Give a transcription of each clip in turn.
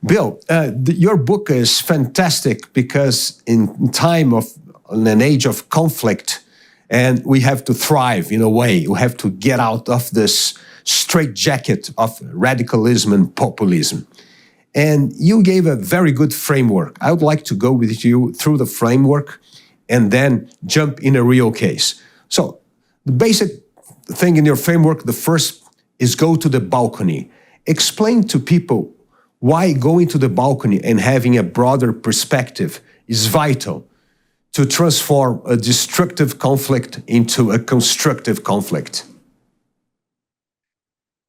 Bill, your book is fantastic because in an age of conflict, and we have to thrive in a way. We have to get out of this straitjacket of radicalism and populism. And you gave a very good framework. I would like to go with you through the framework and then jump in a real case. So the basic thing in your framework, the first is go to the balcony. Explain to people why going to the balcony and having a broader perspective is vital to transform a destructive conflict into a constructive conflict.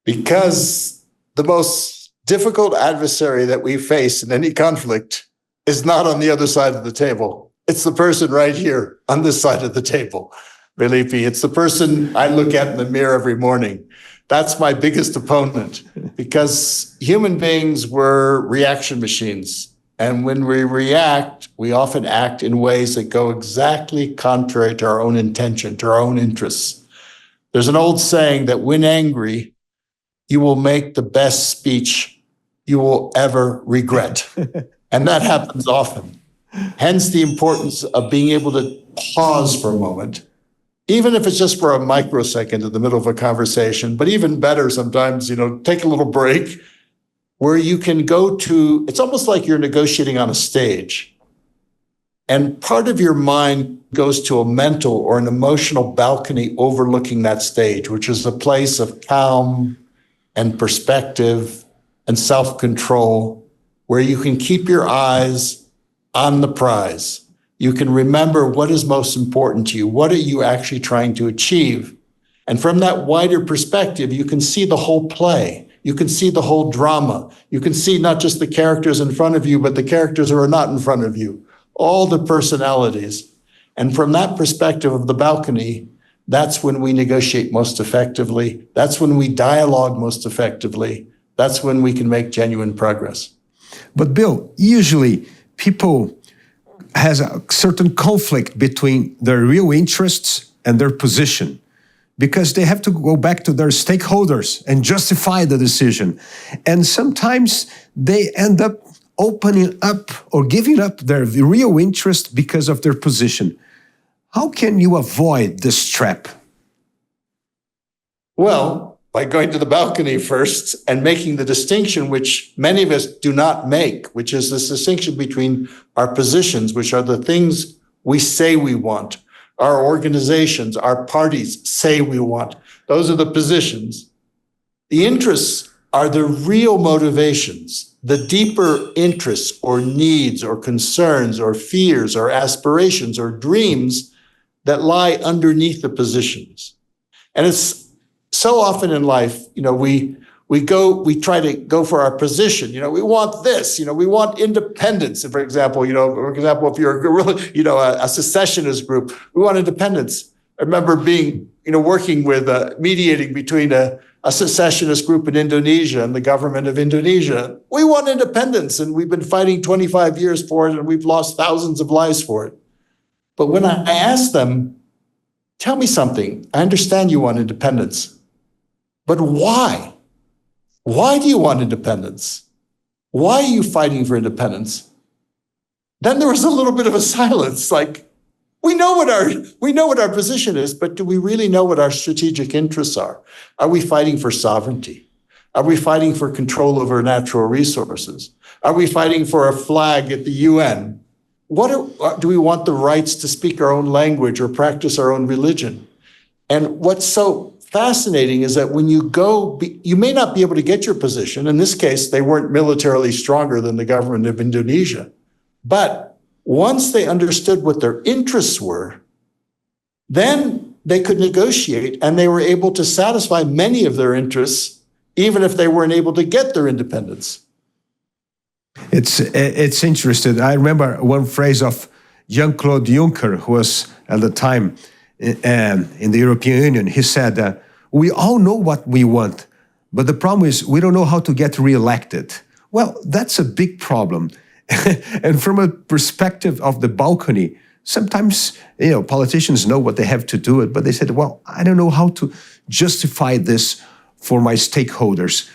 Because the most difficult adversary that we face in any conflict is not on the other side of the table. It's the person right here on this side of the table. Felipe, it's the person I look at in the mirror every morning. That's my biggest opponent, because human beings were reaction machines. And when we react, we often act in ways that go exactly contrary to our own intention, to our own interests. There's an old saying that when angry, you will make the best speech you will ever regret. And that happens often. Hence the importance of being able to pause for a moment, even if it's just for a microsecond in the middle of a conversation, but even better sometimes, take a little break where you can go to, it's almost like you're negotiating on a stage. And part of your mind goes to a mental or an emotional balcony overlooking that stage, which is a place of calm and perspective and self-control, where you can keep your eyes on the prize. You can remember what is most important to you. What are you actually trying to achieve? And from that wider perspective, you can see the whole play. You can see the whole drama. You can see not just the characters in front of you, but the characters who are not in front of you, all the personalities. And from that perspective of the balcony, that's when we negotiate most effectively. That's when we dialogue most effectively. That's when we can make genuine progress. But Bill, usually people has a certain conflict between their real interests and their position, because they have to go back to their stakeholders and justify the decision. And sometimes they end up opening up or giving up their real interest because of their position. How can you avoid this trap? Well, by going to the balcony first and making the distinction which many of us do not make, which is this distinction between our positions, which are the things we say we want, our organizations, our parties say we want. Those are the positions. The interests are the real motivations, the deeper interests or needs or concerns or fears or aspirations or dreams that lie underneath the positions. And it's so often in life, we try to go for our position. We want this. We want independence. For example, if you're a secessionist group, we want independence. I remember working with mediating between a secessionist group in Indonesia and the government of Indonesia. We want independence, and we've been fighting 25 years for it, and we've lost thousands of lives for it. But when I asked them, tell me something, I understand you want independence, but why? Why do you want independence? Why are you fighting for independence? Then there was a little bit of a silence, like, we know what our position is, but do we really know what our strategic interests are? Are we fighting for sovereignty? Are we fighting for control over natural resources? Are we fighting for a flag at the UN? Do we want the rights to speak our own language or practice our own religion? And what's so fascinating is that when you go, you may not be able to get your position. In this case, they weren't militarily stronger than the government of Indonesia. But once they understood what their interests were, then they could negotiate, and they were able to satisfy many of their interests, even if they weren't able to get their independence. It's interesting. I remember one phrase of Jean-Claude Juncker, who was at the time in the European Union. He said, we all know what we want, but the problem is we don't know how to get reelected. Well, that's a big problem. And from a perspective of the balcony, sometimes, politicians know what they have to do, but they said, well, I don't know how to justify this for my stakeholders.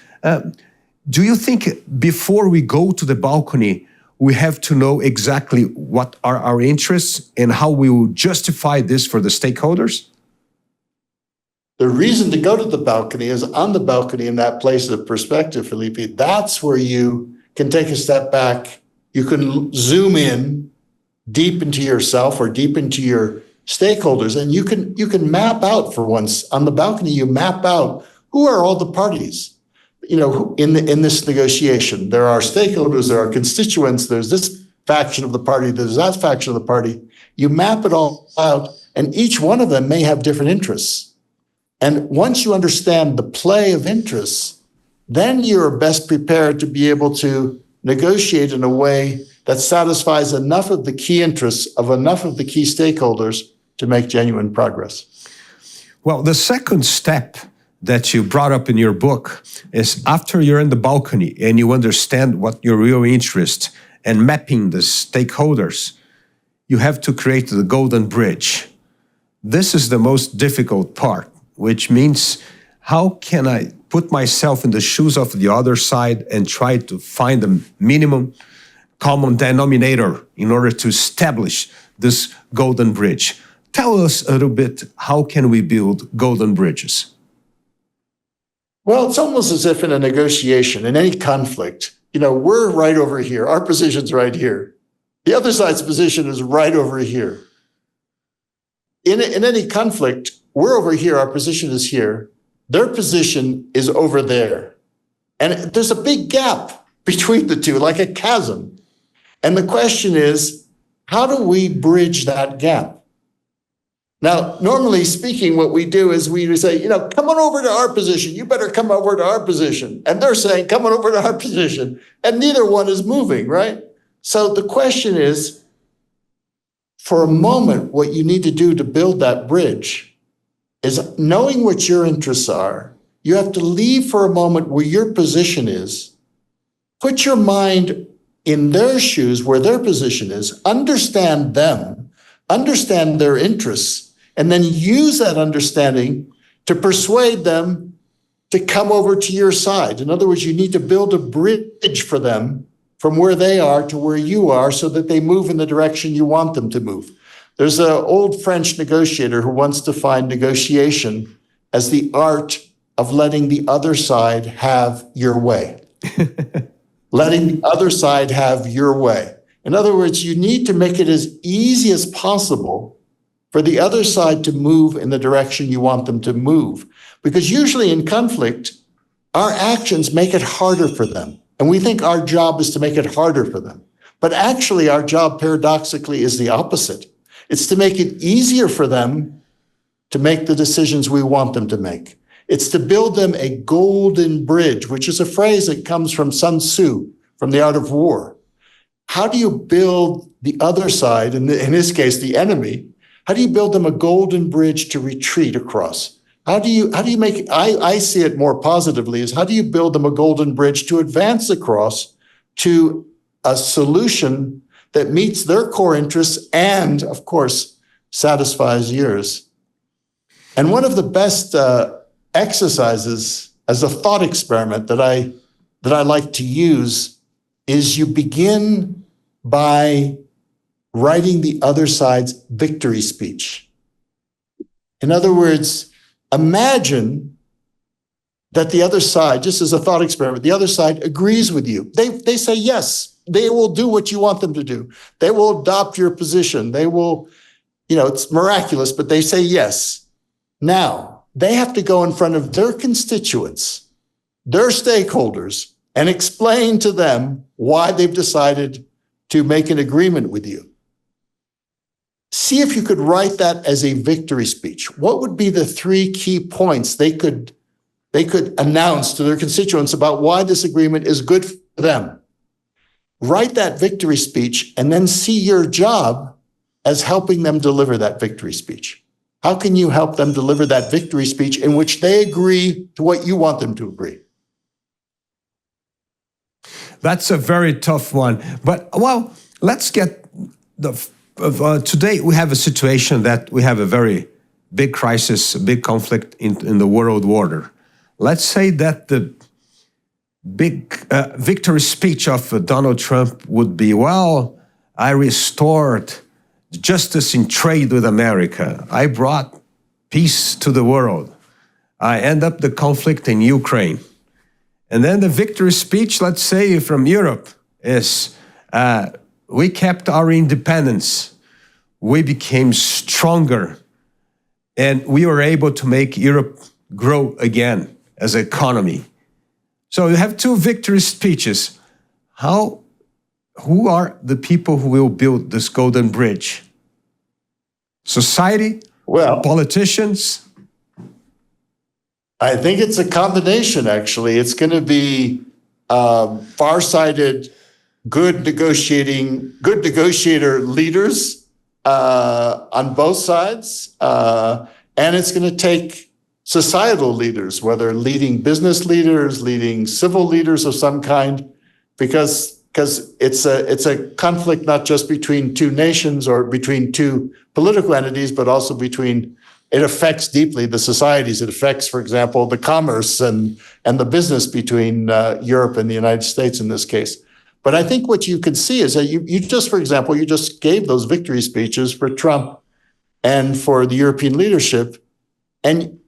do you think before we go to the balcony, we have to know exactly what are our interests and how we will justify this for the stakeholders? The reason to go to the balcony is on the balcony in that place of perspective, Felipe. That's where you can take a step back. You can zoom in deep into yourself or deep into your stakeholders, and you can map out for once on the balcony. You map out who are all the parties, in this negotiation. There are stakeholders, there are constituents, there's this faction of the party, there's that faction of the party. You map it all out, and each one of them may have different interests. And once you understand the play of interests, then you're best prepared to be able to negotiate in a way that satisfies enough of the key interests of enough of the key stakeholders to make genuine progress. Well, the second step that you brought up in your book is after you're in the balcony and you understand what your real interest and mapping the stakeholders, you have to create the golden bridge. This is the most difficult part, which means how can I put myself in the shoes of the other side and try to find the minimum common denominator in order to establish this golden bridge. Tell us a little bit, how can we build golden bridges? Well, it's almost as if in a negotiation, in any conflict, we're right over here. Our position's right here. The other side's position is right over here. In any conflict, we're over here, our position is here. Their position is over there. And there's a big gap between the two, like a chasm. And the question is, how do we bridge that gap? Now, normally speaking, what we do is we say, come on over to our position. You better come over to our position. And they're saying, come on over to our position. And neither one is moving, right? So the question is, for a moment, what you need to do to build that bridge is knowing what your interests are. You have to leave for a moment where your position is, put your mind in their shoes where their position is, understand them, understand their interests, and then use that understanding to persuade them to come over to your side. In other words, you need to build a bridge for them from where they are to where you are so that they move in the direction you want them to move. There's an old French negotiator who once defined negotiation as the art of letting the other side have your way. Letting the other side have your way. In other words, you need to make it as easy as possible for the other side to move in the direction you want them to move. Because usually in conflict, our actions make it harder for them. And we think our job is to make it harder for them. But actually, our job, paradoxically, is the opposite. It's to make it easier for them to make the decisions we want them to make. It's to build them a golden bridge, which is a phrase that comes from Sun Tzu, from The Art of War. How do you build the other side, in this case, the enemy, how do you build them a golden bridge to retreat across? How do you make it, I see it more positively, is how do you build them a golden bridge to advance across to a solution that meets their core interests and, of course, satisfies yours? And one of the best exercises as a thought experiment that I like to use is you begin by writing the other side's victory speech. In other words, imagine that the other side, just as a thought experiment, the other side agrees with you. They say yes, they will do what you want them to do. They will adopt your position. They will, it's miraculous, but they say yes. Now, they have to go in front of their constituents, their stakeholders, and explain to them why they've decided to make an agreement with you. See if you could write that as a victory speech. What would be the 3 key points they could announce to their constituents about why this agreement is good for them? Write that victory speech and then see your job as helping them deliver that victory speech. How can you help them deliver that victory speech in which they agree to what you want them to agree? That's a very tough one. But, let's get today we have a situation that we have a very big crisis, a big conflict in the world order. Let's say that big victory speech of Donald Trump would be, well, I restored justice in trade with America. I brought peace to the world. I end up the conflict in Ukraine. And then the victory speech, let's say, from Europe is, we kept our independence. We became stronger. And we were able to make Europe grow again as an economy. So you have two victory speeches. Who are the people who will build this golden bridge? Society? Well, politicians? I think it's a combination, actually. It's going to be far-sighted, good negotiator leaders on both sides. And it's going to take societal leaders, whether leading business leaders, leading civil leaders of some kind, because it's a conflict not just between two nations or between two political entities, but also between, it affects deeply the societies. It affects, for example, the commerce and the business between Europe and the United States in this case. But I think what you can see is that you just, for example, you just gave those victory speeches for Trump and for the European leadership. And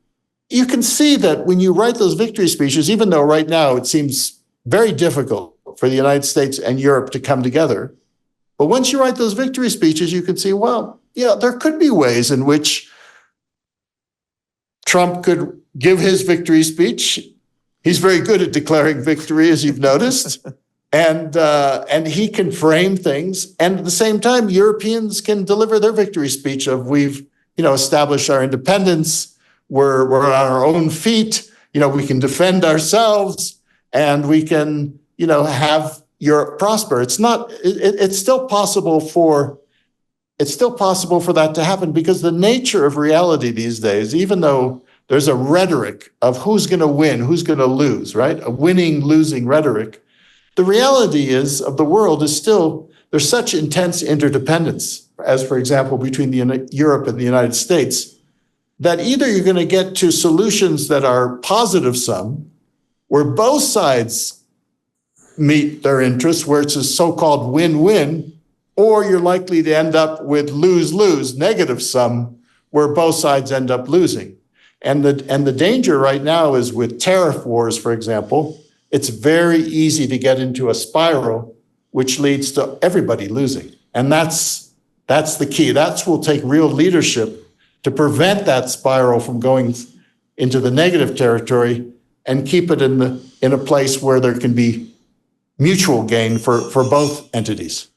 you can see that when you write those victory speeches, even though right now it seems very difficult for the United States and Europe to come together, but once you write those victory speeches, you can see, well, yeah, there could be ways in which Trump could give his victory speech. He's very good at declaring victory, as you've noticed. And he can frame things. And at the same time, Europeans can deliver their victory speech of we've, established our independence. We're on our own feet. We can defend ourselves and we can, have Europe prosper. It's still possible for that to happen because the nature of reality these days, even though there's a rhetoric of who's going to win, who's going to lose, right? A winning, losing rhetoric. The reality of the world is still, there's such intense interdependence, as for example, between Europe and the United States, that either you're going to get to solutions that are positive sum, where both sides meet their interests, where it's a so-called win-win, or you're likely to end up with lose-lose, negative sum, where both sides end up losing. And the danger right now is with tariff wars, for example, it's very easy to get into a spiral, which leads to everybody losing. And that's the key. That will take real leadership to prevent that spiral from going into the negative territory and keep it in a place where there can be mutual gain for both entities.